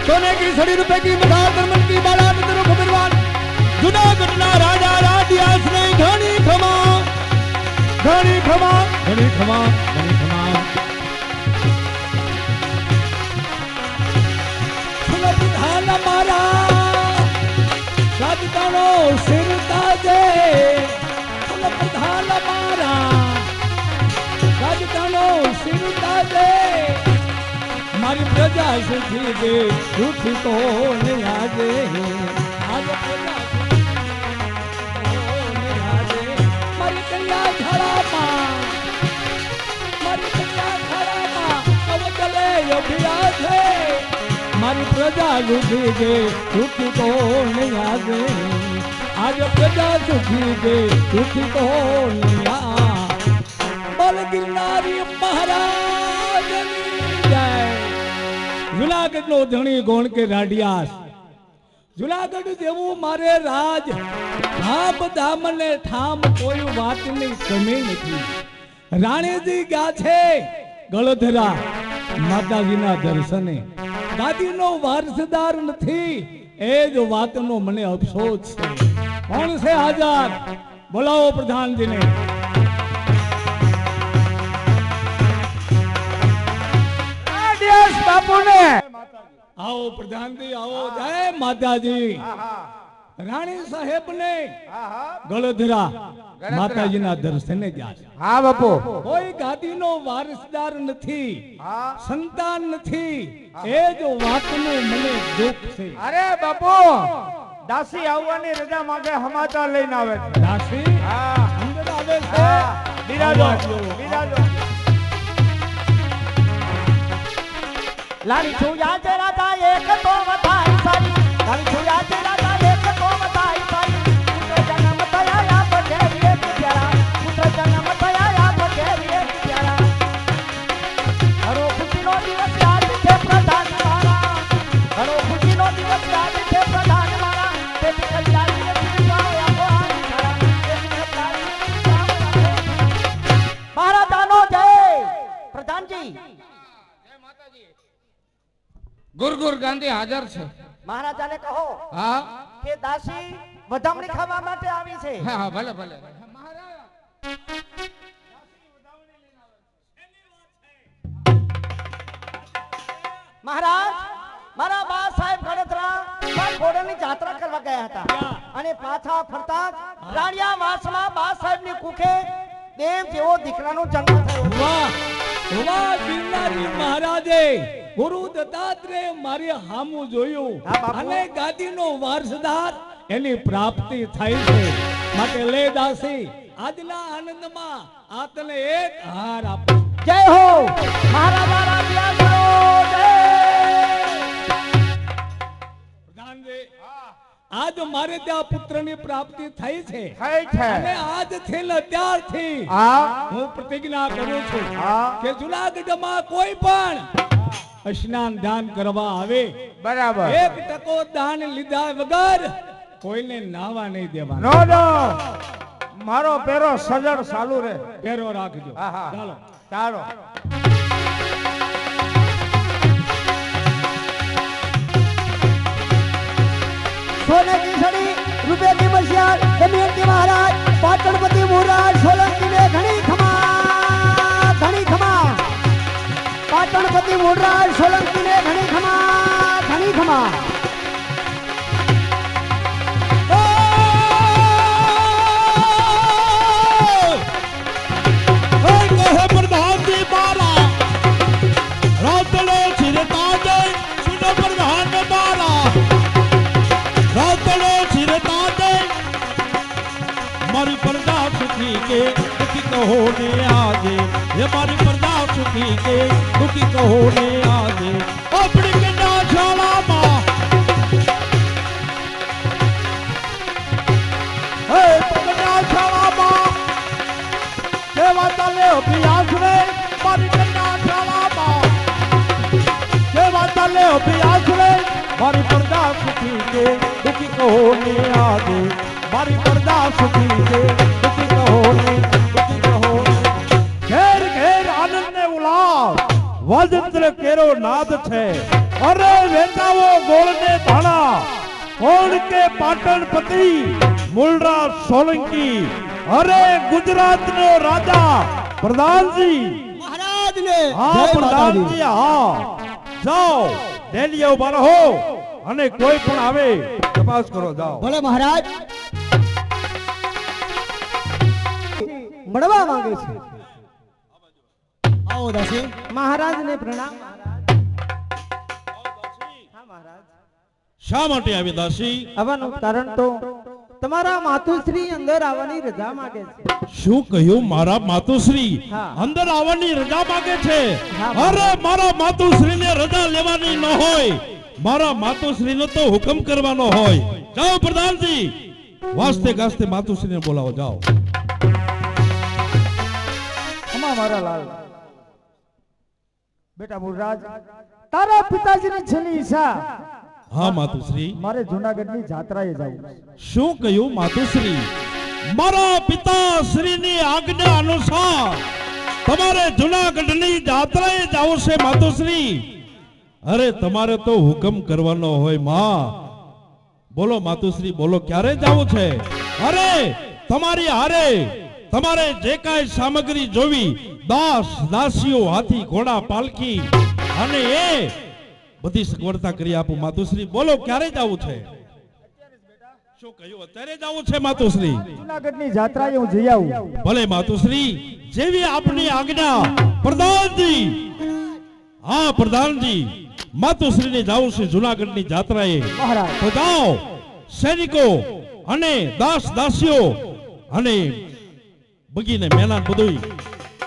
सोने की सड़ी रुपए की बता दरमन की बाला मित्रों खबरवान जुदा घटना राजा राडियास ने घनी खमा घनी खमा घनी खमा घनी खमा सुनो प्रधान मारा राजतानो सिर ताजे सुनो प्रधान मारा राजतानो सिर ताजे मारी प्रजा सुखी दे दुख को नहीं आजे आज प्रजा मारी कन्या खड़ा मां मारी कन्या खड़ा मां अब चले अभियास है मारी प्रजा सुखी दे दुख को नहीं आजे आज प्रजा सुखी दे दुख को नहीं आ बल गिरनारी महाराज જુનાગઢ નો ધણી ગોણ કે રાડિયાસ જુનાગઢ જેવું મારે રાજ ધામ ધામ ને ઠામ કોઈ વાતની કમી નથી રાણીજી ગયા છે ગળધરા માતાજીના દર્શને ગાદીનો વારસદાર નથી એ જ વાતનો મને અફસોસ છે કોણ છે હાજર બોલાવો પ્રધાનજીને बापू ने आओ प्रधान जी आओ जय माता जी रानी साहेब ने गळधरा माताजी ना दर्शने जा हाँ बापू कोई गादी नो वारिसदार नहीं संतान नहीं ए जो वात नो मने दुख से अरे बापू दासी आवવાની રજા માંગે સમાચાર લઈને આવે દાસી હા અંદર આવે છે બિરાજો બિરાજો लाली छुया जरा था एक तो बताई सारी लाली छुया जरा था एक तो बताई सारी पुत्र जन्म थया या बटेरी एक प्यारा पुत्र जन्म थया या बटेरी एक प्यारा हरो खुशी नो दिवस आज थे प्रधान मारा हरो खुशी नो दिवस आज थे प्रधान मारा ते कल्याणी दिवाया भगवान खरा ते कल्याणी महाराजानो जय प्रधान जी ગુરગુર ગાંધી હાજર છે મહારાજાને કહો હા કે દાસી વધામણી ખાવા માટે આવી છે હા હા ભલે ભલે મહારાજ મારા બા સાહેબ ગણતરા ઘોડાની જાત્રા કરવા ગયા હતા અને પાછા ફરતા રાણિયા વાસમાં બા સાહેબની કુખે દેવ જેવો દીકરાનો જન્મ થયો વાહ વાહ ગિરનારી મહારાજે ગુરુ દત્તાત્રેય મારી હામું જોયું અને ગાદીનો વારસદાર એની પ્રાપ્તિ થઈ છે માટે લે દાસી આજના આનંદમાં આ તને એક હાર આપો જય હો મહારાજા રાજા જય પ્રધાનજી આજ મારે ત્યાં પુત્રની પ્રાપ્તિ થઈ છે થઈ છે અને આજ થી અત્યારથી હા હું પ્રતિજ્ઞા કરું છું હા કે જુનાગઢમાં કોઈ પણ સ્નાન દાન કરવા આવે બરાબર એક ટકો દાન લીધા વગર કોઈને નાવા નહીં દેવા નો નો મારો પેરો સજડ ચાલુ રે પેરો રાખજો હા હા ચાલો ચાલો सोने की सड़ी रुपए की बसियार दमयंती महाराज पाटणपति मुराज सोलंकी ने घनी खमा पाटणपति मुराज सोलंकी ने घनी खमा प्रधान जी मारा रातले छिरता दे सुनो प्रधान मारा रातले छिरता दे मारी पर्दा सुखी के दुखी कहो ने आजे ये मारी पर्दा सुखी के दुखी कहो ने आजे अपनी कन्या शाला मां हे कन्या शाला मां सेवा तले अभ्यास रे मारी कन्या शाला मां सेवा तले अभ्यास रे मारी पर्दा सुखी के दुखी कहो ने आजे मारी पर्दा सुखी के दुखी कहो ने घेर घेर आनंद ने उलाव वाजंत्र केरो नाद छे अरे वेतावो કોણ કે પાટણપતિ મૂળરાજ સોલંકી અરે ગુજરાતનો રાજા પ્રધાનજી મહારાજને હા જય પ્રધાનજી હા જાઓ ડેલીએ ઉભા રહો અને કોઈ પણ આવે તપાસ કરો જાઓ ભલે મહારાજ મળવા માંગે છે આવો દાસી મહારાજને પ્રણામ હા મહારાજ શા માટે આવી દાસી? આવવાનું કારણ તો તમારા માતુશ્રી અંદર આવવાની રજા માંગે છે શું કહ્યું? મારા માતુશ્રી હા. અંદર આવવાની રજા માંગે છે? હા. અરે મારા માતુશ્રીને રજા લેવાની ન હોય, મારા માતુશ્રીનો તો હુકમ કરવાનો હોય. જાઓ પ્રધાનજી, વાસ્તે ગાસ્તે માતુશ્રીને બોલાવો, જાઓ. અમા મારા લાલ બેટા મૂળરાજ તારા પિતાજીની છેલ્લી ઈચ્છા હા માતુશ્રી. મારે જૂનાગઢની જાત્રાએ જવું શું કહ્યું માતુશ્રી? મારા પિતાશ્રીની આજ્ઞા અનુસાર તમારે જૂનાગઢની જાત્રાએ જાવું છે માતુશ્રી? અરે તમારે તો હુકમ કરવાનો હોય માં. બોલો માતુશ્રી, બોલો ક્યારે જાવું છે? અરે તમારી હારે તમારે જે કાંઈ સામગ્રી જોવી, દાસ દાસીઓ, હાથી ઘોડા પાલકી અને એ બધી સગવડતા કરી આપું માતુશ્રી. બોલો ક્યારે જાવું છે? શું કહ્યું? અત્યારે જાવું છે માતુશ્રી? જૂનાગઢની જાત્રાએ હું જઈ આવું ભલે માતુશ્રી, જેવી આપની આજ્ઞા પ્રધાનજી. હા પ્રધાનજી, માતુશ્રીને જાવું છે જૂનાગઢની જાત્રાએ. મહારાજ તો જાઓ, સૈનિકો અને દાસ દાસીઓ અને બગીને મેલાન બધું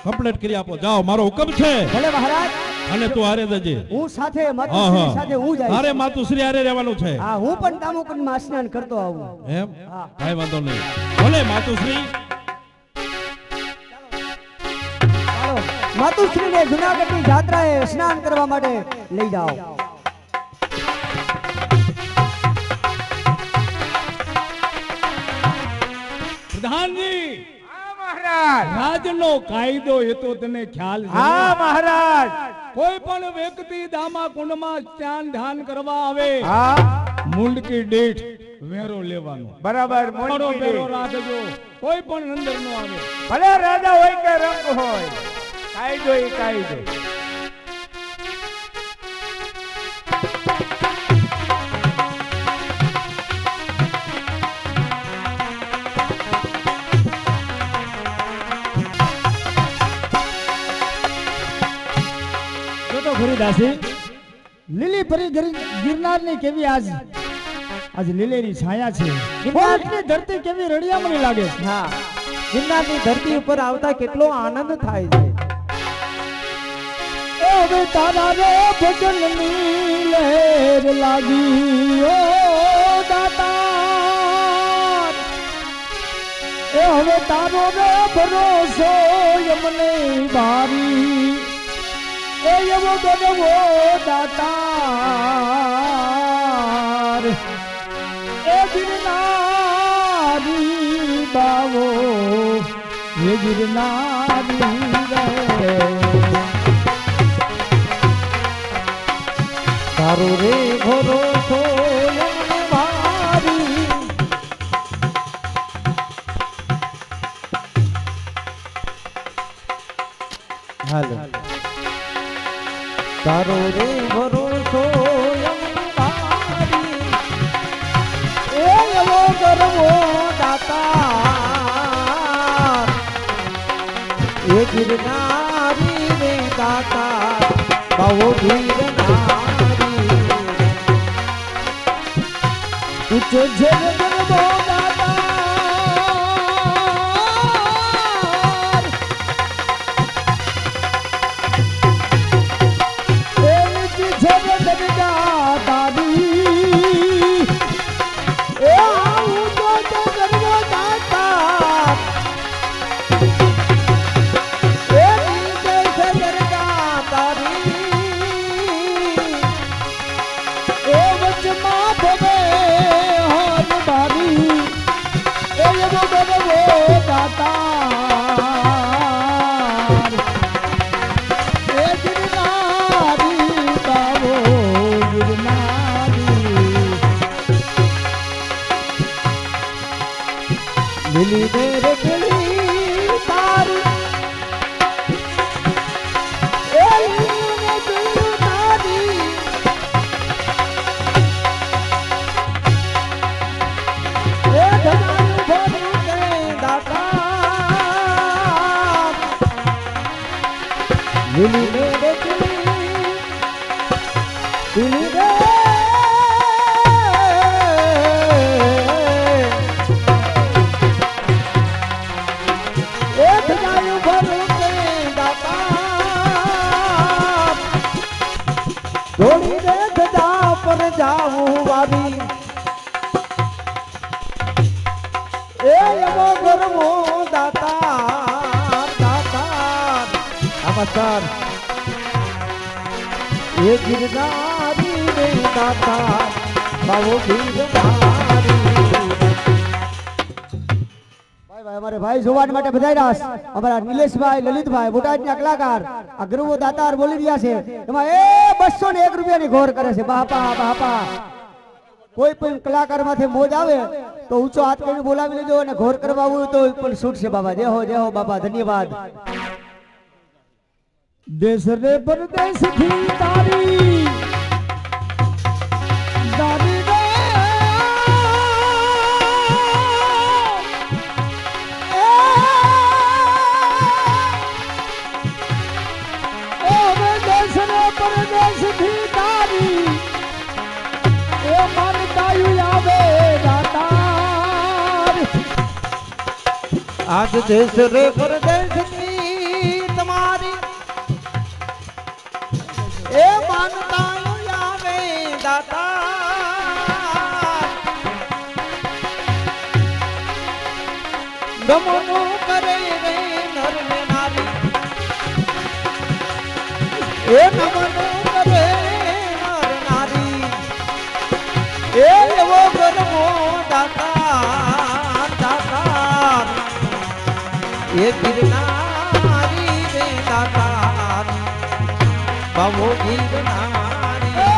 કમ્પ્લીટ કરી આપો. જાઓ, મારો હુકમ છે. ભલે મહારાજ અને તું હારે જજે. હું સાથે હા માતુશ્રી સાથે હું હા, જાય હારે માતુશ્રી હારે રહેવાનું છે. હા હું પણ દામોકુંડમાં સ્નાન કરતો આવું એમ? હા. કાંઈ વાંધો નહીં. ભલે માતુશ્રી. ચાલો માતુશ્રીને જૂનાગઢની જાત્રાએ સ્નાન કરવા માટે લઈ જાઓ પ્રધાનજી હા મહારાજ રાજનો કાયદો એ તો તને ખ્યાલ છે હા મહારાજ કોઈ પણ વ્યક્તિ દામા કુંડમાં સ્નાન ધ્યાન કરવા આવે હા મુંડકી દીઠ વેરો લેવાનો. બરાબર મોટો મોટી વેરો રાખજો, કોઈ પણ અંદર નો આવે. ભલે રાજા હોય કે રંગ હોય કાયદો એ કાયદો જો તો ખરી દાસી, લીલી પરી ગિરનારની કેવી આજ લીલેરી છાયા છે. ગિરનારની ધરતી કેવી રળિયામણી લાગે છે. હા ગિરનારની ધરતી ઉપર આવતા કેટલો આનંદ થાય છે એ હવે તારા રે ભજનની લહેર લાગી ઓ દાતા, એ હવે તારો રે ભરોસો યમને ભારી, એ એવો ગરવો દાતાર, એ ગિરનારી બાવો, એ ગિરનારી રે તારો રે ભરોસો યમને ભારી, હાલો તારો રે ભરોસો યમને ભારી, એ એવો ગરવો દાતા, એ ગિરનારી રે દાતા, બાવો ગિરનારી ઉચ્ચ જન ગરવો દાતા, એ નિજ જન દરજા દાદી, એ આવું તો ગરવો દાતા, એ નિજ જન દરજા દાદી, એ વચમાં ભવે હર બાર લીલી મેર ખીલી તારી એ લીલી મેર ખીલી તારી એ ધમાનું ભરું કે દાતા લીલી મેર ખીલી લીલી રે ધોળી રે ધજા પર જાવું વાવી એ એવો ગરમો દાતા દાતા નમસ્કાર એ ગિરનારી રે દાતા બાવો ગિરનારી हमारे भाई जुवान માટે બધાયરાસ અમારા નિલેશભાઈ લલિતભાઈ બોટાદના કલાકાર આ ગરવો દાતાર બોલી રહ્યા છે એમાં એ 201 રૂપિયાની ઘોર કરે છે બાપા બાપા કોઈ પણ કલાકાર માંથી મોજ આવે તો ઊંચો હાથ કરીને બોલાવી લેજો અને ઘોર કરવા આવું તો પણ છૂટ છે બાબા જય હો બાબા ધન્યવાદ દેશ રે પરદેશ થી તારી દાદી પરદેશ થી તારી એ માનતાયું આવે દાતાર આજ દેશ રે પરદેશ થી તમારી એ માનતાયું આવે દાતાર ગમનો કરે રે નર ને નારી એ નમનો કરે નર નારી એ એવો ગરમો દાતાર દાતાર એ ગિરનારી રે દાતાર બાવો ગિરનારી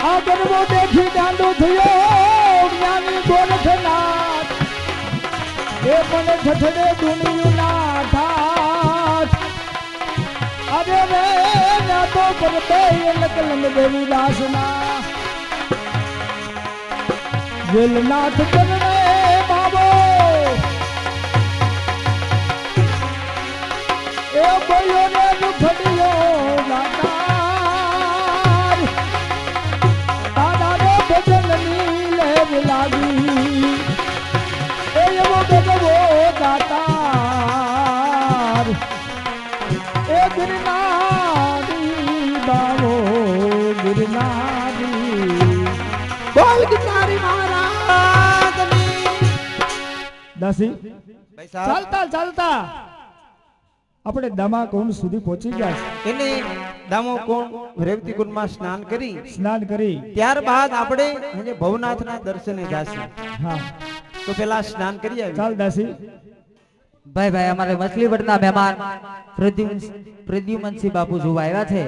આ ગરબો દેખી દાંડો થયો જ્ઞાની ગોરખનાથ એ મને છઠડે દુનિયું ના ઠાઠ અરે રે ના તો પરતે લકલંગ દેવી દાસના વેલનાથ કરને બાબો એ બોલ્યો ને લુખડિયો દાતાર દાદા રે ભજનની લહેર લાગી એ એવો ભગવો દાતાર એ ગિરનારી બાવો ગિરનારી બોલ ગિરનારી મહારાજની દાસી ભાઈ સાહેબ ચાલતા ચાલતા આપણે દામા કુંડ સુધી પહોંચી ગયા છે એને દામો કુંડ રેવતી કુંડમાં સ્નાન કરી સ્નાન કરી ત્યારબાદ આપણે આજે ભવનાથના દર્શને જાશું હા તો પેલા સ્નાન કરી આવી ચાલ દાસી ભાઈ ભાઈ અમારે મછલીવડના મહેમાન પ્રદ્યુમનસિંહ બાપુ જોવા આવ્યા છે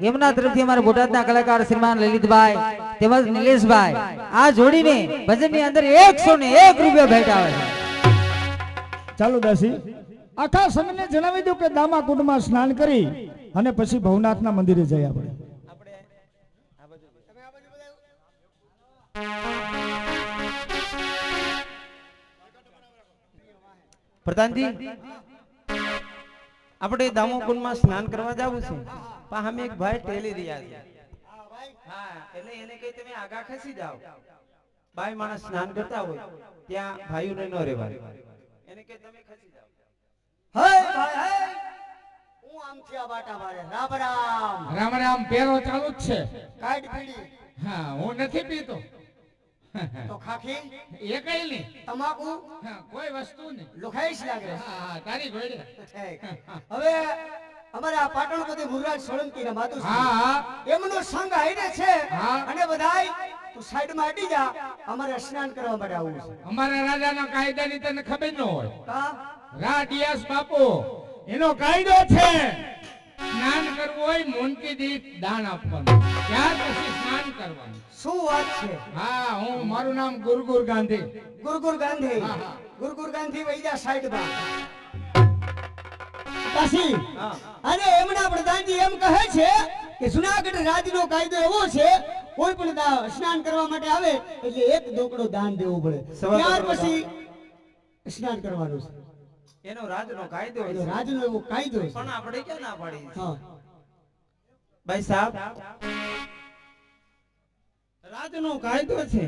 એમના તરફથી અમારા બોટાદના કલાકાર શ્રીમાન લલિતભાઈ તેમજ નિલેશભાઈ આ જોડીને ભજનની અંદર 101 રૂપિયા ભેટ આવે છે ચાલો દાસી આખા સંઘને જણાવી દઉં કે દામા કુંડમાં સ્નાન કરી અને પછી ભવનાથના મંદિરે જઈએ આપણે પ્રધાનજી આપણે દામોકુંડમાં સ્નાન કરવા જવું છે પણ અમે એક ભાઈ ટેલી રહ્યા છે હા એટલે એને કઈ તમે આગા ખસી જાઓ ભાઈ માણસ સ્નાન કરતા હોય ત્યાં ભાઈઓને ન રહેવાય એને કઈ તમે ખસી જાઓ હે ભાઈ હે હું આમ થી આ બાટા મારે રામ રામ રામ રામ પેરો ચાલુ જ છે કાઢ પીડી હા હું નથી પીતો તો ખાખી એ કઈ નહીં તમાકુ હા, કોઈ વસ્તુ નહીં લોખાઈશ લાગે હા તારી જોડે ઠીક. હવે અમારા પાટણપતિ મુરરાજ સોલંકી ના માતુ હા હા એમનો સંગ આઈને છે હા. અને બધાય તું સાઈડ માં અડી જા અમારે સ્નાન કરવા માટે આવવું છે અમારા રાજાના કાયદાની તને ખબર ન હોય કા રાડિયાસ બાપુ એનો કાયદો છે સ્નાન કરવું હોય મોનકી દીઠ દાન આપવાનું, ત્યાર પછી સ્નાન કરવાનું. શું વાત છે? હા, હું મારું નામ ગુરગુર ગાંધી. ગુરગુર ગાંધી. હા, હા. ગુરગુર ગાંધી વૈજા સાઈડ માં. કાશી. હા. અને એમના પ્રધાનજી એમ કહે છે કે જુનાગઢ રાજનો કાયદો એવો છે, કોઈ પણ સ્નાન કરવા માટે આવે એટલે એક ઢોકળો દાન દેવું પડે, ત્યાર પછી સ્નાન કરવાનું છે. એનો રાજનો કાયદો એનો રાજનો એવો કાયદો છે. પણ આપણે ક્યાં ના પાડી? હા, ભાઈ સાહેબ, રાજનો કાયદો છે,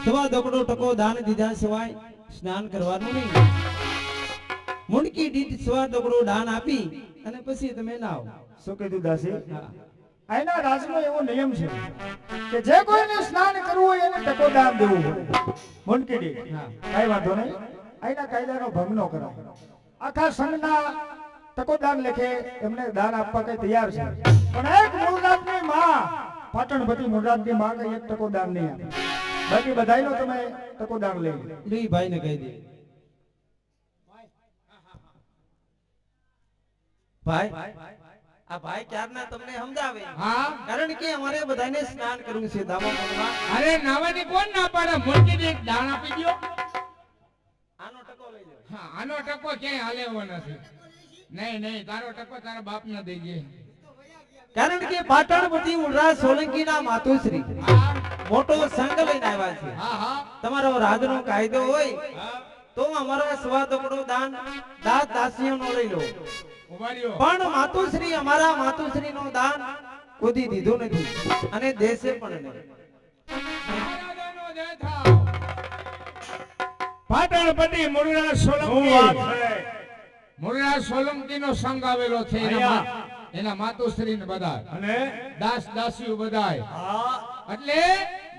સવા દોકડો ટકો દાન દીધા સિવાય સ્નાન કરવાનું નહીં. મુંડકી દીઠ સવા દોકડો દાન આપી અને પછી તમે નાવ. શું કીધું દાસી? આના રાજનો એવો નિયમ છે કે જે કોઈને સ્નાન કરવું હોય એને ટકો દાન દેવું પડે. મુંડકી દીઠ. કઈ વાંધો નહીં, આના કાયદાનો ભંગ ન કરાય. આખા સંઘના ટકો દાન લેખે એમને દાન આપવા કઈ તૈયાર છે, પણ એક મૂળરાજની માં, પાટણપતિ મૂળરાજની માં કઈ એક ટકો દાન નહીં આપે. બાકી બધાયનો તમે ટકો દાન લઈ લો. ઈ ભાઈને કહી દે. ભાઈ, આ ભાઈ ક્યારના તમને સમજાવે. હા. કારણ કે અમારે બધાને સ્નાન કરવું છે દામોદરમાં. અરે નાવાની કોણ ના પાડે? મોનકી દીઠ દાન આપી દ્યો. આનો ટકો લઈ લો. હા, આનો ટકો ક્યાંય હાલે એવો નથી. નહીં નહીં, તારો ટકો તારા બાપ ને દઈએ. કારણ કે પાટણપતિ મૂળરાજ સોલંકીના માતુશ્રી હા મોટો સંઘ લઈને આવ્યા છે. હા હા. તમારો રાજનો કાયદો હોય તો અમારો સવા દોકડો દાન દાસ દાસીઓનો લઈ લો. ઉભા રહ્યો. પણ માતુશ્રી અમારા માતુશ્રીનો દાન કોઈ દીધું નથી અને દેશે પણ નહીં. મહારાજાનો જય થાવ. પાટણપતિ મુરલીધર શું સોલંકી વાત છે? મુરલીધર સોલંકીનો સંઘ આવેલો છે. એના માતુશ્રી ને બધા અને દાસ દાસીઓ બધાય. હા, એટલે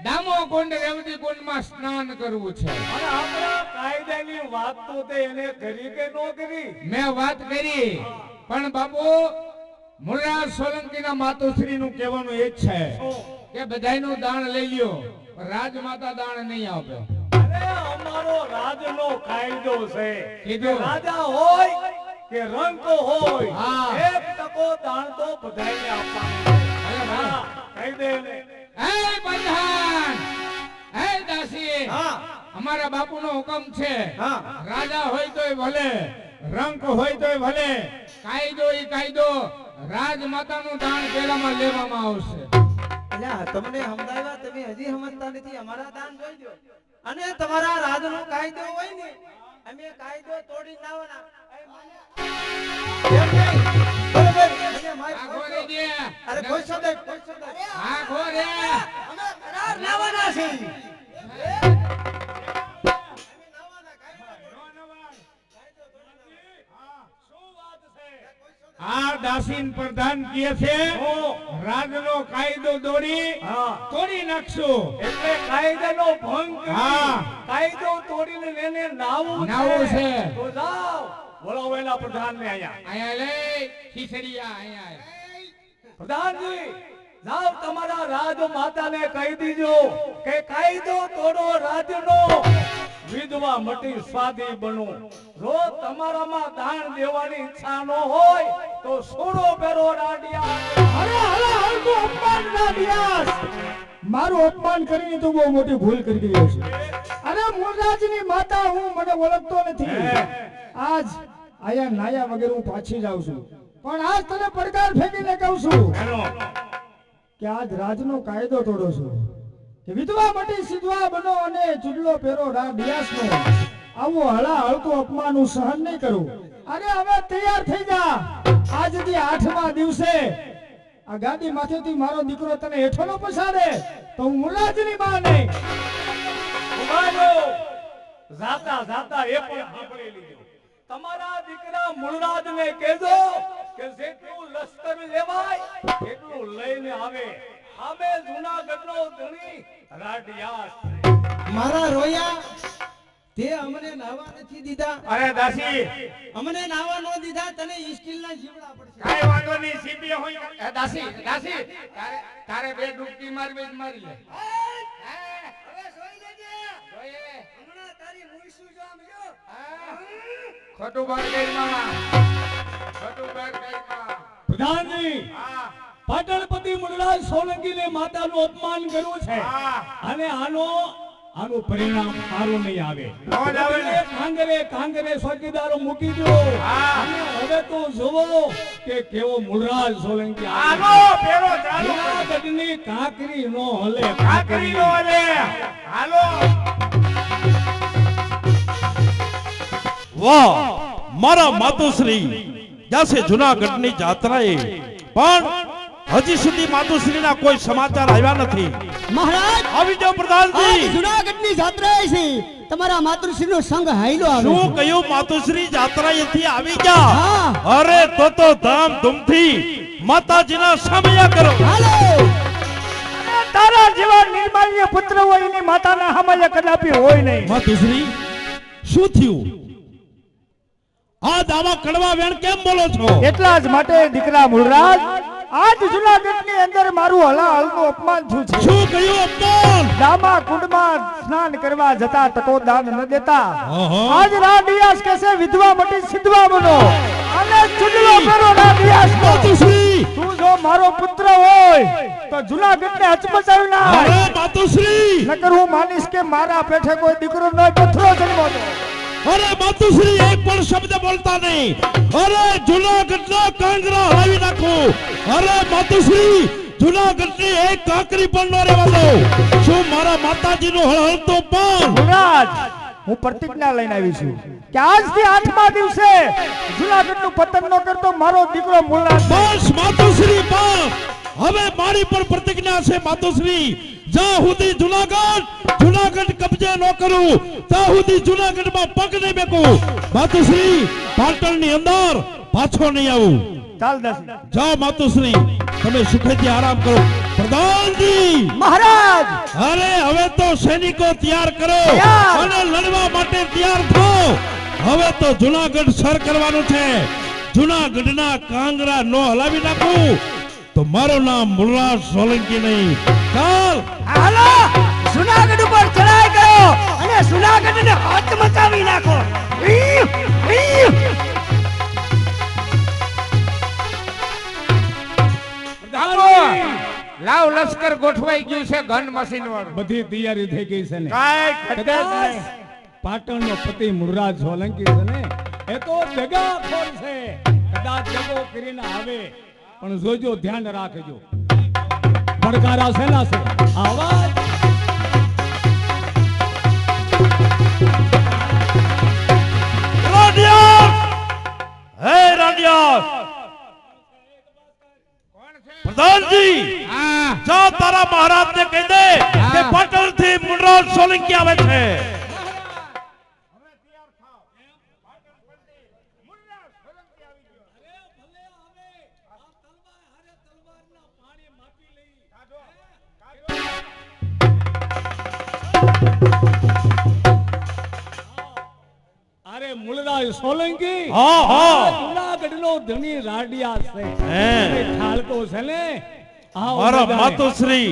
દામો કુંડ રેવતી કુંડમાં સ્નાન કરવું છે. અને આપણા કાયદાની વાત તો તે એને કરી કે નો કરી? મેં વાત કરી, પણ બાપુ મુરલીધર સોલંકીના માતુશ્રી નું કહેવાનું એ જ છે કે બધાયનું દાન લઈ લ્યો, રાજમાતા દાન નહીં આપે. અરે અમારો રાજનો કાયદો છે કીધું. કે રાજા હોય કે રંક હોય, હા. એક ટકો દાન તો બધાયને આપવાનું. અરે વાહ. કહી દે એને. એ પ્રધાન, એ દાસી, હા અમારા બાપુનો હુકમ છે. હા. રાજા હોય તોય ભલે, રંક હોય તોય ભલે, કાયદો ઈ કાયદો, રાજમાતાનું દાન પેલામાં લેવામાં આવશે. અલ્યા તમને સમજાવ્યા, તમે હજી સમજતા નથી. અમારા દાન જોઈ દો અને તમારા રાજનો કાયદો હોય ને, અમે કાયદો તોડી લાવવાના. એમ નહીં. બરોબર. મને માફ આ કરજો. ઘોરી દે. અરે કોઈ શબ્દ, કોઈ શબ્દ. આ ઘોરે. અમે કરાર લાવવાના છે. આ દાસીન પ્રધાન કહે છે રાજનો કાયદો દોડી હા. તોડી નાખશું. એટલે કાયદાનો ભંગ કરી, હા. કાયદો તોડીને એને નાવું નાવું છે. તો જાઓ બોલાવો એના પ્રધાનને અહીંયા. અહીંયા લે ખીચડીયા અહીંયા આય. પ્રધાનજી જાઓ તમારા રાજ માતાને કહી દીજો કે કાયદો તોડો રાજનો, વિધવા મટી સ્વાદી બનો. જો તમારામાં દાન દેવાની ઈચ્છા ન હોય તો સોડો પેરો રાડિયા. અરે અરે હલકો અપમાન ના દિયાસ, મારું અપમાન કરીને તો બહુ મોટી ભૂલ કરી ગયો છે. અરે મૂળરાજની માતા હું મને ઓળખતો નથી. આજ આયા નાયા વગર હું પાછી જાઉં છું, પણ આજ તને પડકાર ફેંકીને કહું છું કે આજ રાજનો કાયદો તોડો છો કે વિધવા મટી સિધવા બનો અને ચૂડલો પેરો ડિયાસનો. આવું હળા હળતું અપમાન હું સહન નહીં કરું. અરે હવે તૈયાર થઈ જા. આજથી 8મા દિવસે આ ગાદી માથેથી મારો દીકરો તને હેઠો ન પછાડે તો હું મુલાજની માં નહીં. ઉભારો. જાતા જાતા એ પણ સાંભળી લીધો. તમારા દીકરા મૂળરાજને કહેજો કે જેટલું લશ્કર લેવાય એટલું લઈને આવે. અમે જૂનાગઢનો ધણી રાડિયાસ. મારા રોયા તે અમને નાવા નથી દીધા. અરે દાસી અમને નાવા ન દીધા, તને સ્ટીલના જીવડા પડશે. કાઈ વાંધો નહીં, સીપી હોય. એ દાસી દાસી, તારે બે ડૂબકી મારવી જ મારી લે. હવે જોઈ લેજે. જોઈએ. હમણાં તારી મૂઈસું જો આમ જો. ખોટું બાર ગઈ માં, ખોટું બાર ગઈ માં. પ્રધાનજી પાટણપતિ મુરલાજ સોલંકીને માતાનું અપમાન કર્યું છે અને આનું પરિણામ સારું નહીં આવે. કાંગરે ચોકીદારો મૂકી દો અને હવે તો જુઓ કે કેવો મુરલાજ સોલંકી જુનાગઢની કાંકરી નો હલે. વાહ મારા માતુશ્રી જશે જુનાગઢની જાત્રાએ પણ હજી સુધી માતુશ્રીના કોઈ સમાચાર આવ્યા નથી. મહારાજ આવી જાઓ પ્રધાનજી. જુનાગઢની જાત્રા છે, તમારા માતૃશ્રીનો સંગ હાઈલો આવે. શું કહ્યું માતુશ્રી જાત્રાએથી આવી ગયા? હા. અરે તો ધામધૂમથી માતાજીના સમય કરો. હાલો તારા જેવા નિર્માલ્ય પુત્ર હોય એની માતાના હમાયા કદાપી હોય નહીં. માતુશ્રી શું થયું? આ દાવા કડવા વેણ કેમ બોલો છો? એટલા જ માટે દીકરા મૂળરાજ આજ જુનાગઢની અંદર મારું હલાહલનું અપમાન થયું છે. શું કહ્યું અપમાન? દામા કુંડમાં સ્નાન કરવા જતા તકો દાન ન દેતા ઓહો. આજ રાડિયાસ કહેશે વિધવા મટી સિદ્ધવા બનો અને ચુડલો કરો રાડિયાસ. માતુશ્રી તું જો મારો પુત્ર હોય તો જુનાગઢને હચમચાવી નાખ. અરે માતુશ્રી નકર હું માનીશ કે મારા પેઠે કોઈ દીકરો ન પથરો જન્મો દો. અરે માતુશ્રી એક પણ શબ્દ બોલતા નહીં. અરે જુનાગઢના કાંગરા હલાવી નાખો. અરે માતુશ્રી જુનાગઢની એક કાંકરી પણ ન રહેવા દો. શું મારા માતાજીનું હળહળતો પણ? મૂળરાજ હું પ્રતિજ્ઞા લઈને આવી છું કે આજથી 8મા દિવસે જુનાગઢનું પતન ન કરતો મારો દીકરો મૂળરાજ. બસ માતુશ્રી બસ. હવે મારી પર પ્રતિજ્ઞા છે માતુશ્રી. જ્યાં સુધી જુનાગઢ કબજે ન કરું ત્યાં સુધી જુનાગઢમાં પગ નહીં મેકું. માતુશ્રી પાટણની અંદર પાછો નહીં આવું. ચાલ દસ જાઓ માતુશ્રી તમે સુખેથી આરામ કરો. પ્રધાનજી મહારાજ અરે હવે તો સૈનિકો તૈયાર કરો તૈયાર. અને લડવા માટે તૈયાર થાઓ. હવે તો જુનાગઢ સર કરવાનું છે. જુનાગઢના કાંગરા નો હલાવી નાખું તો મારું નામ મુરલાજ સોલંકી નહીં. ચાલ હાલો જુનાગઢ ઉપર ચડાઈ કરો અને જુનાગઢને હચમચાવી નાખો. પ્રધાનજી, લાવ લશ્કર ગોઠવાઈ ગયું છે ગન મશીન વાળું. બધી તૈયારી થઈ ગઈ છે ને. કાંઈ ખટે જ કદાચ નહીં. પાટણનો પતિ મુરલાજ સોલંકી છે ને એ તો દગાખોર છે. કદાચ દગો કરીને આવે પણ જોજો ધ્યાન રાખજો. પડકારા શેના છે? આવાજ રાડિયાસ! હે રાડિયાસ! પ્રધાનજી હા જા તારા મહારાજને કહી દે કે પાટણથી મુરલાજ સોલંકી આવે છે. અરે મુરલાજ સોલંકી હા હા જુનાગઢનો ધણી રાડિયા છે. હે. એ ઠાલતો છે ને. આવો મારા બધાએ. માતુશ્રી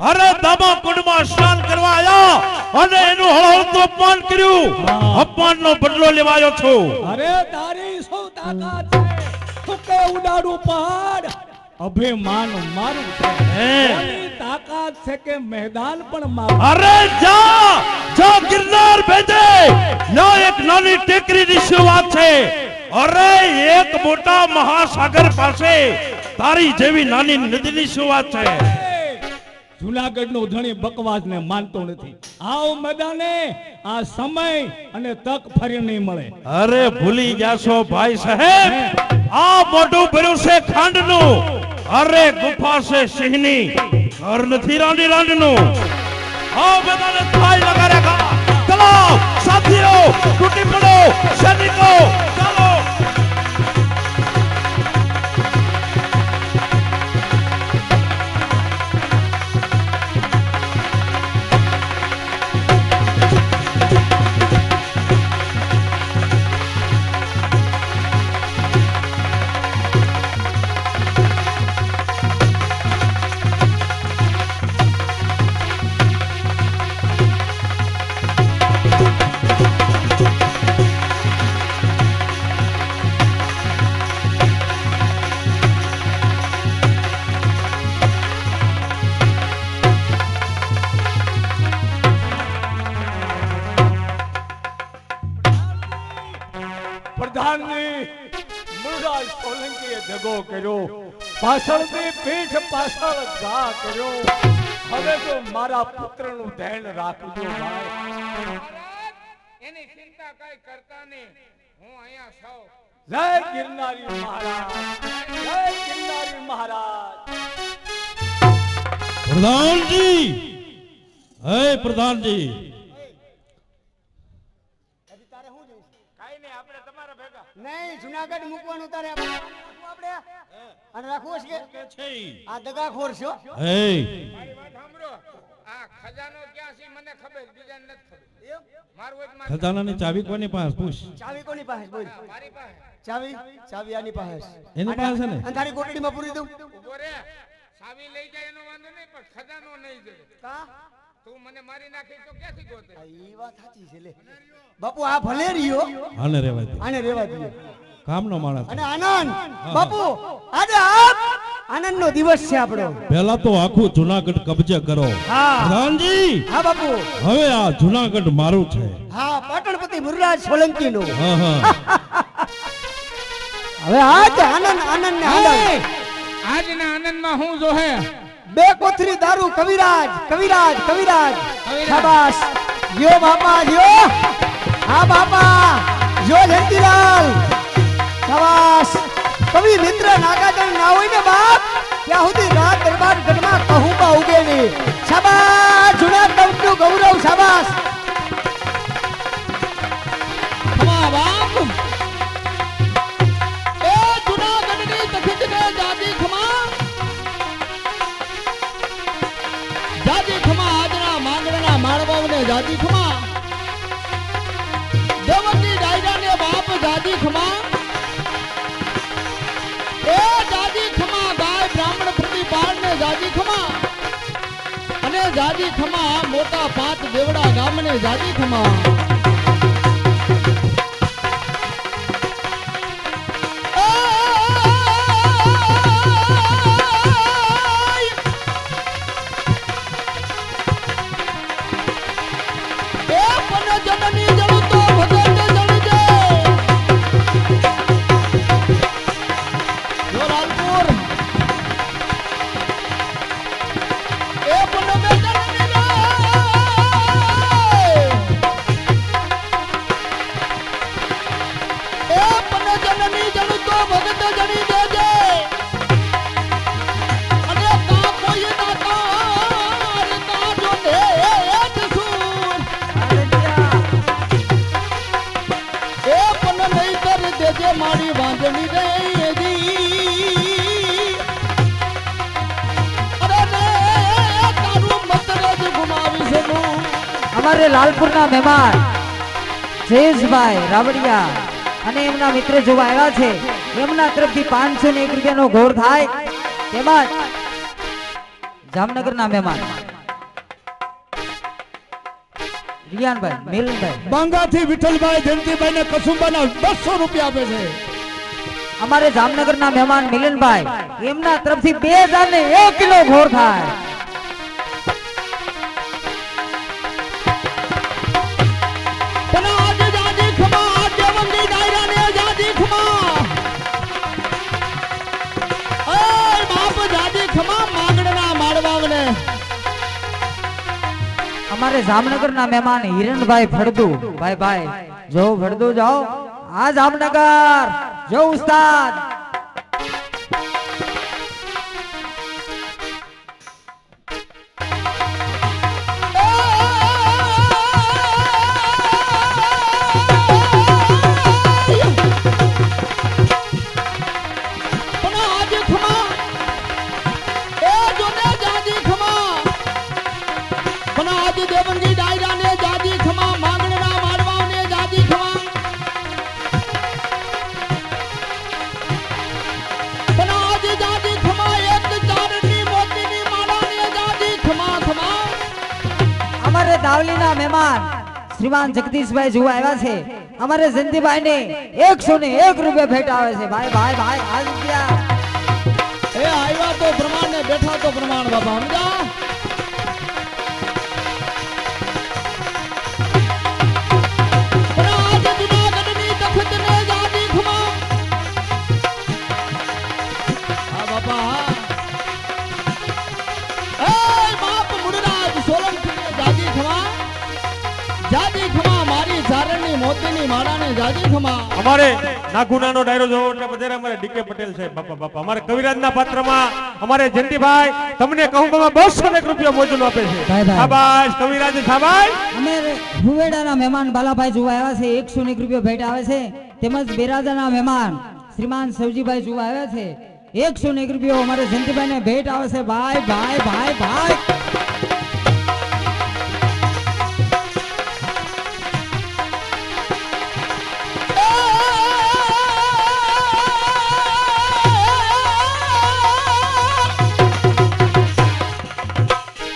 અરે દામા કુંડમાં સ્નાન કરવા આયા અને એનું હળહળતું અપમાન કર્યું. અપમાનનો બદલો લેવાયો છું. અરે તારી શું તાકાત છે? તું કે ઉડાડું પહાડ અભિમાન મારું છે. હે. કોની તાકાત છે કે મેદાન પણ મારું. અરે જા ગિરનાર ભેજે ના એક નાની ટેકરીની શરૂઆત છે. અરે એક મોટા મહાસાગર પાસે તારી જેવી નાની નદીની શરૂઆત છે. જુનાગઢનો ધણી બકવાસને માનતો નથી. આવ મેદાને આ સમય અને તક ફરી નહીં મળે. અરે ભૂલી જાશો ભાઈ સાહેબ, આ મોઢું ભર્યું છે ખાંડનું. અરે ગુફા છે સિંહની, ઘર નથી રાંડી રાંડનું. આ મેદાને થાય લગાડેગા. ચલો સાથીઓ, તૂટી પડો સૈનિકો, ચાલો. દગો કર્યો, પાછળથી પીઠ પાછળ ઘા કર્યો. હવે તો મારા પુત્રનું ધ્યાન રાખજો ભાઈ. મહારાજ, એની ચિંતા કઈ કરતા નહીં. હું અહીંયા સૌ જય ગિરનારી મહારાજ, જય ગિરનારી મહારાજ. પ્રધાનજી, હે પ્રધાનજી, કાઈ નહીં, આપણે તમારા ભેગા નહીં જુનાગઢ મૂકવાનું તારે આપણે અને રાખવું છે કે આ દગાખોર છો. હે મારી વાત સાંભળો. આ ખજાનો ક્યાં છે મને ખબર, બીજાને નથી ખબર. મારું એક માત્ર ખજાનાની ચાવી કોની પાસે પૂછ? ચાવી કોની પાસે બોલ? મારી પાસે ચાવી ચાવી આની પાસે છે. એની પાસે છે ને? અને તારી ગોટડીમાં પૂરી દઉં. ઉભો રે. સાવી લઈ જાય એનો વાંધો નહીં, પણ ખજાનો નહીં જોઈએ. કા તું મને મારી નાખી તો ક્યાંથી ગોતે? ઈ વાત સાચી છે લે બાપુ. આ ભલે રહ્યો, આને રેવાય દે, આને રેવા દે. કામનો માણસ. અને આનંદ બાપુ આજે આનંદનો દિવસ છે આપણો. પહેલા તો આખું જુનાગઢ કબજે કરો. હા પ્રધાનજી, હા બાપુ. હવે આ જુનાગઢ મારું છે. હા પાટણપતિ મુરરાજ સોલંકીનું. હા હા, હવે આજ આનંદ આનંદ ને આનંદ. આજના આનંદમાં હું જોહે બે કોથરી દારૂ કવિરાજ કવિરાજ કવિરાજ. શાબાશ યો બાપા યો. હા બાપા યો જયંતીલાલ. શાબાશ. કવિ મિત્ર નાગાજન ના હોય ને બાપ ત્યાં સુધી રાત દરબાર ગઢમાં કહુંબા ઉગે નહીં. શાબાશ જુનાગઢનું ગૌરવ. શાબાશ. ખમા બાપ, એ જુનાગઢની તખતને જાજી ખમા, જાજી ખમા. આજના માંગણના માળવાઓને જાજી ખમા, દેવકી ડાયરાને બાપ જાજી ખમા. એ જાજી ખમા ગાય બ્રાહ્મણ પ્રતિપાળને જાજી ખમા, અને જાજી ખમા મોટા પાંચ દેવડા ગામને જાજી ખમા. જનની જણું તો ભગત જણજે. જો લાલપુર એ પુનમે જનની એ પન જનની જણું તો ભગત જણી દેજે. અને કા કોઈ ના તાર કા જો ને સુર એ પન નહીં કર દેજે મારી વાંધણી રેજી. અરે ને તારું મતરજ ગુમાવી છે નું. અમારે લાલપુરના મહેમાન જયેશભાઈ રાવડિયા અને એમના મિત્ર જોવા આવ્યા છે, એમના તરફથી 501 રૂપિયાનો ઘોર થાય. તેમજ જામનગરના મહેમાન રિયાનભાઈ મિલનભાઈ, બાંગાથી વિઠ્ઠલભાઈ જયંતિભાઈ ને કસુંબાના 200 રૂપિયા આપે છે. અમારે જામનગરના મહેમાન મિલનભાઈ, એમના તરફથી 2001 કિલો ઘોર થાય. પણ આજે જાજી ખમા, આજે વંગી ડાયરાને જાજી ખમા. એ બાપ જાજી ખમા માંગણના માળવાવને. અમારે જામનગરના મહેમાન હિરણભાઈ ફળદુ ભાઈ ભાઈ જો ફળદુ જાઓ. આ જામનગર જો ઉસ્તાદ. પણ આજે ખમા એ જોને જાજી ખમા. પણ આજે દેવંગી ડાયરાને જાજી ખમા, માંગણના માળવાઓને જાજી ખમા. પણ આજે જાજી ખમા, એક ચારની મોતીની માળાને જાજી ખમા ખમા. અમારે દાવલીના મહેમાન શ્રીમાન જગદીશભાઈ જોવા આવ્યા છે. અમારે જયંતિભાઈ ને 101 રૂપિયા ભેટ આવે છે. ભાઈ ભાઈ ભાઈ આ રૂપિયા એ આવ્યા તો પ્રમાણ ને બેઠા તો પ્રમાણ બાપા સમજા. પણ આજે જુનાગઢની તખતને જાજી ખમા, દેવંગી માળાને જાજી ખમા. અમારે નાગુનાનો ડાયરો જોવો એટલે બધે અમારે ડીકે પટેલ સાહેબ બાપા બાપા અમારે કવિરાજના પાત્રમાં અમારે જયંતિભાઈ તમને કહું બાબા 201 રૂપિયા મોજૂલ આપે છે. ભાઈ. શાબાશ કવિરાજ શાબાશ. અમે હુવેડાના મહેમાન બાલાભાઈ જોવા આવ્યા છે 101 રૂપિયા ભેટ આવે છે. તેમજ બેરાજાના મહેમાન શ્રીમાન સવજીભાઈ જોવા આવ્યા છે 101 રૂપિયા અમારે જયંતિભાઈને ભેટ આવે છે. ભાઈ ભાઈ ભાઈ ભાઈ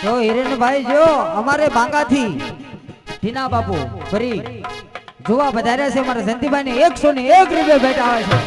તો હિરેનભાઈ જો અમારે બાંગાથી ટીના બાપુ ફરી જોવા વધાર્યા છે અમારા જયંતિભાઈને 101 રૂપિયા ભેટ આવે છે.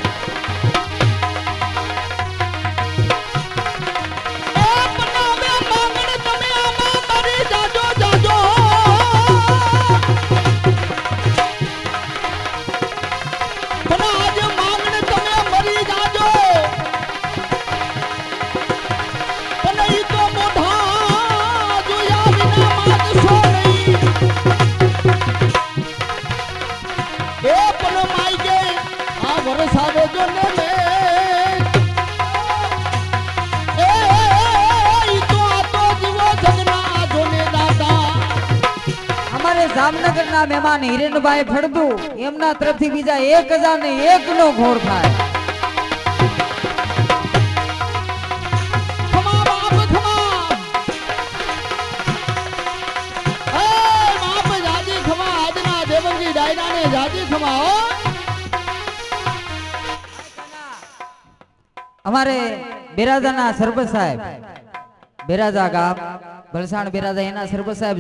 અમારે જામનગરના મહેમાન હિરેનભાઈ ફળદુ એમના તરફથી બીજા 1001 નો ઘોર થાય. અમારે બેરાજાના સરપંચ સાહેબ બેરાજા ગામ ભલસાણ બેરાજા એના સરપંચ સાહેબ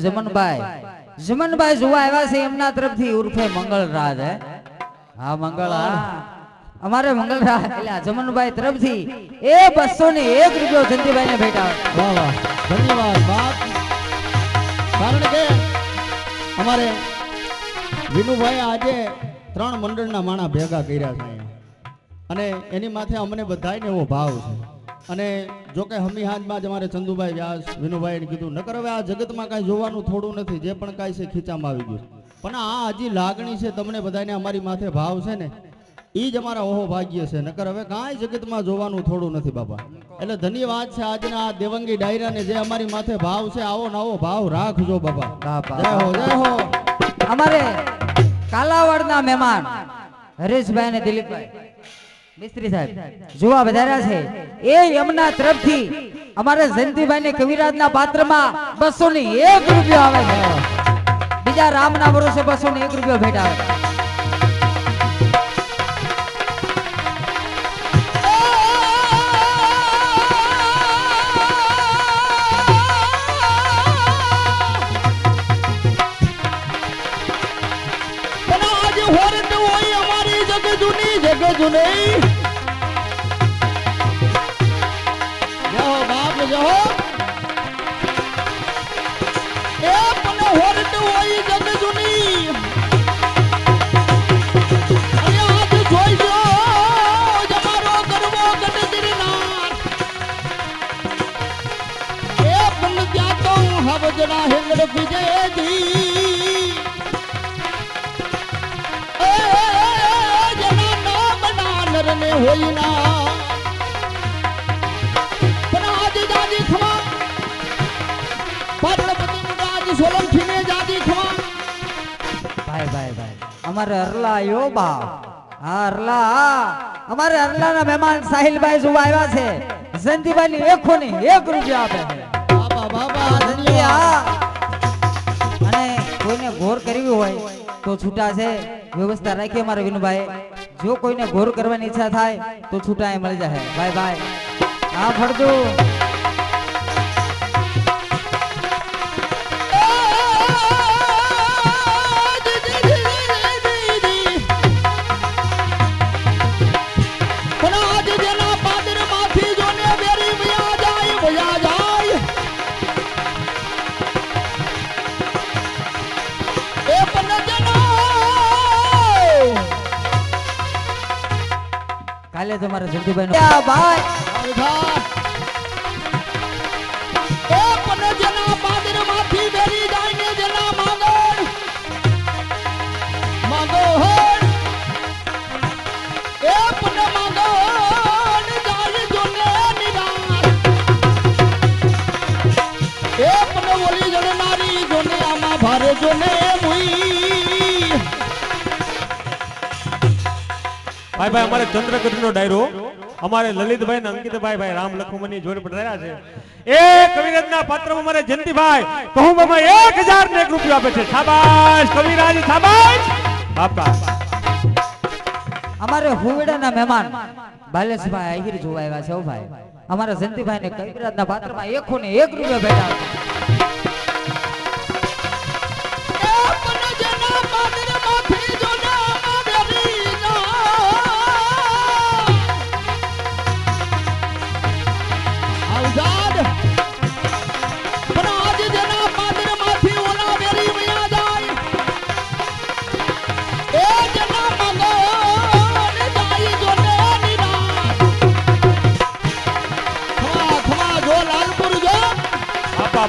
જમનભાઈ જોવા આવ્યા છે એમના તરફથી ઉર્ફે મંગળરાજ. હા મંગળ અમારે મંગળરાજ એટલે જમનભાઈ તરફથી એ 201 રૂપિયો જયંતિભાઈને ભેટ આવે. વાહ વાહ ધન્યવાદ બાપ. કારણ કે અમારે વિનુભાઈ આજે 3 મંડળના માણા ભેગા કર્યા છે અહીંયા. અને એની માથે અમને બધાયને એવો ભાવ છે. અને જો કે હમી હાજમાં જ અમારે ચંદુભાઈ વ્યાસ વિનુભાઈને કીધું નકર હવે આ જગતમાં કાંઈ જોવાનું થોડું નથી, જે પણ કાંઈ છે ખીચામાં આવી ગયું. પણ આ હજી લાગણી છે તમને બધાને અમારી માથે ભાવ છે ને એ જ અમારા ઓહો ભાગ્ય છે. નકર હવે કાંઈ જગતમાં જોવાનું થોડું નથી બાપા. એટલે ધન્યવાદ છે આજના આ દેવંગી ડાયરાને જે અમારી માથે ભાવ છે. આવો નવો ભાવ રાખજો બાપા. જય હો જય હો. અમારે કાલાવાડના મહેમાન હરેશભાઈ અને દિલીપભાઈ મિસ્ત્રી સાહેબ જોવા વધાર્યા છે એ એમના તરફથી અમારે જયંતિભાઈને કવિરાજના પાત્રમાં 201 રૂપિયા આવે છે. બીજા રામના ભરોસે 201 રૂપિયા ભેટ આવે છે. અમારે અરલા યો બા હા અરલા અમારે અરલાના મહેમાન સાહિલભાઈ જોવા આવ્યા છે. જયંતિભાઈની 101 રૂપિયા આપે છે. બાબા બાબા ધન્યવાદ. અને કોઈને ઘોર કરવી હોય તો છૂટા છે વ્યવસ્થા રાખી અમારે વિનુભાઈ. જો કોઈને ઘોર કરવાની ઈચ્છા થાય તો છૂટા મળી જાય. Bye bye. હા ફળદુ કાલે તમારા જયંતિભાઈ નો ભાઈ માંગો હો ભારે જો ને મુઈ ભાઈ અમારે ચંદ્રગઢ નો ડાયરો અમારે લલિતભાઈ ને અંકિતભાઈ રામ લખમણની જોડે પધાર્યા છે એ કવિરાજના પાત્રમાં અમારે જયંતિભાઈ કહુંબામાં 1001 રૂપિયા આપે છે શાબાશ કવિરાજ શાબાશ બાપા અમારે હુવેડાના મહેમાન બાલેશભાઈ આહિર જોવા આવ્યા છે. ઓ ભાઈ અમારા જયંતિભાઈ ને કવિરાજના પાત્રમાં 101 રૂપિયા ભેટ આપે.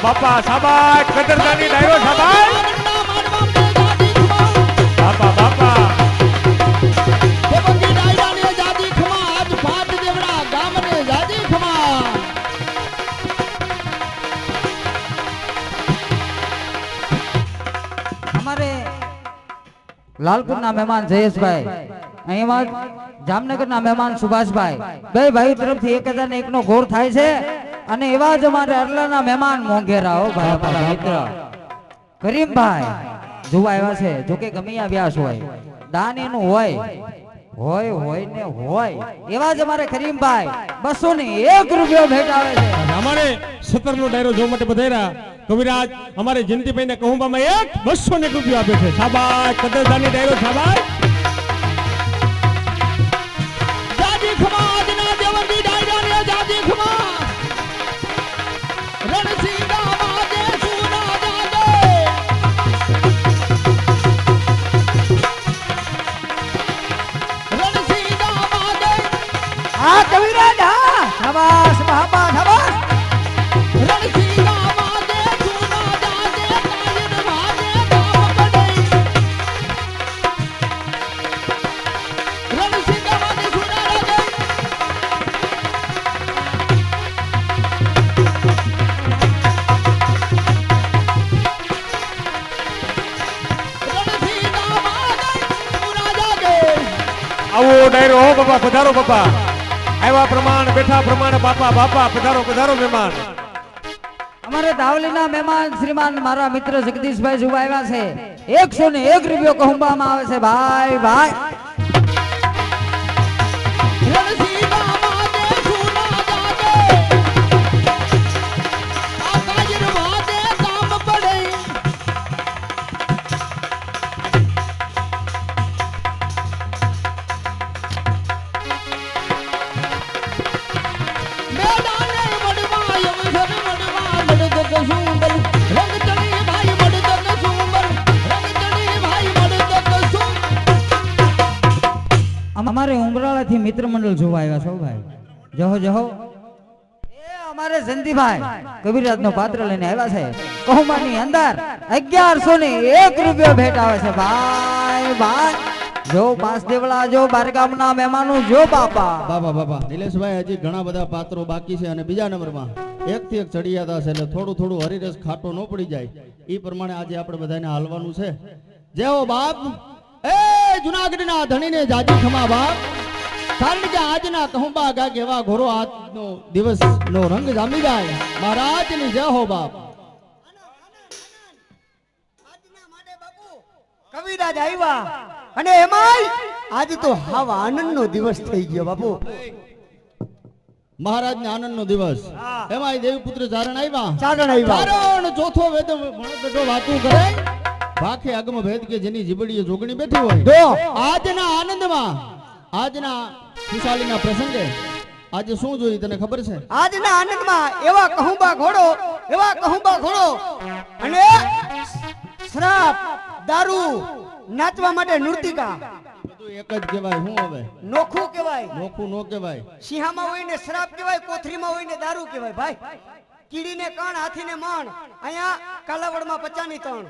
બાપા શાબાશ કદરદાની ડાયરો શાબાશ બાપા બાપા દેવંગી ડાયરાને જાદી ખમા આજ ફાટ દેવડા ગામને જાદી ખમા અમારે લાલપુરના મહેમાન જયેશભાઈ અહીંમાં જામનગરના મહેમાન સુભાષભાઈ બે ભાઈ તરફથી 1001 નો ઘોર થાય છે અને એવા જ અમારે અરલાના મહેમાન મોંઘેરા હો ભાઈ અમારા મિત્ર કરીમભાઈ જોવા આવ્યા છે. જોકે ગમે આવ્યા હોય દાન એનું હોય ને હોય એવા જ અમારે કરીમભાઈ 201 રૂપિયા ભેટ આવે છે. અમારે 17 નો ડાયરો જોવા માટે પધાર્યા કવિરાજ અમારે જયંતિભાઈ ને કહુંબામાં 201 રૂપિયા આપે છે શાબાશ કદરદાની ડાયરો શાબાશ જાદી ખમા આજના દેવંગી ડાયરાને જાદી ખમા રણસિંગા માદે સુના જાગે રણસિંગા માદે હા કવિરાજ હા શાબાશ બાપા શાબાશ રણસિંગા માદે સુના જાગે કાયન ભાગે ગામ પડે રણસિંગા માદે સુના જાગે રણસિંગા માદે સુના જાગે આવો ડાયરો હો બાપા પધારો બાપા આવ્યા પ્રમાણ બેઠા પ્રમાણ બાપા બાપા પધારો પધારો મહેમાન અમારે દાવલીના મહેમાન શ્રીમાન મારા મિત્ર જગદીશભાઈ જોવા આવ્યા છે 101 રૂપિયો કહુંબામાં આવે છે ભાઈ ભાઈ રણસિંગા માદે સુના જાગે આ કાયન ભાગે ગામ પડે મેદાને મડવા યમસર મડવા મડદક સુંબર રંગ ચડી ભાઈ મડદક સુંબર રંગ ચડી ભાઈ મડદક સુંબર અમારે ઉમરાળાથી મિત્ર મંડળ જોવા આવ્યા છો ભાઈ જહો જહો એ અમારે જયંતિભાઈ કવિરાજનો પાત્ર લઈને આવ્યા છે કહુંબાની અંદર 1101 રૂપિયો ભેટ આવે છે ભાઈ ભાઈ જો પાસ દેવળા જો બારગામના મહેમાનો જો બાપા બાપા નિલેશભાઈ હજી ઘણા બધા પાત્રો બાકી છે અને બીજા નંબરમાં 1 થી 1 ચડિયાતા છે એટલે થોડું હરિરસ ખાટો ન પડી જાય એ પ્રમાણે આજે આપણે બધાને હાલવાનું છે. જય હો બાપ એ જુનાગઢના ધણીને જાજી ખમા બાપ કારણ કે આજના કહુંબા ગાગ એવા ઘોરો આજનો દિવસનો રંગ જામી જાય મહારાજની જય હો બાપ. કવિરાજ આવ્યા અને એમાંય આજે તો હાવ આનંદનો દિવસ થઈ ગયો બાપુ. મહારાજને આનંદનો દિવસ એમાં દેવી પુત્ર ચારણ આવ્યા આવ્યા. ચારણ ચોથો વેદ ભણો વાતું કરે ભાખે આગમ ભેદ કે જેની જીબડીએ જોગણી બેઠી હોય આજના આનંદમાં આજના ખુશાલીના પ્રસંગે આજે શું જોયું તને ખબર છે? આજના આનંદમાં એવા કહુંબા ઘોડો અને શ્રાપ દારૂ નાચવા માટે નૃતિકા બધું એક જ કહેવાય. શું હવે નોખું કહેવાય, નોખું નો કહેવાય. સિંહામાં હોય ને શ્રાપ કહેવાય, કોથરીમાં હોય ને દારૂ કહેવાય ભાઈ. કીડીને કણ હાથીને મણ, અહીંયા કાલાવડમાં 50 ની 3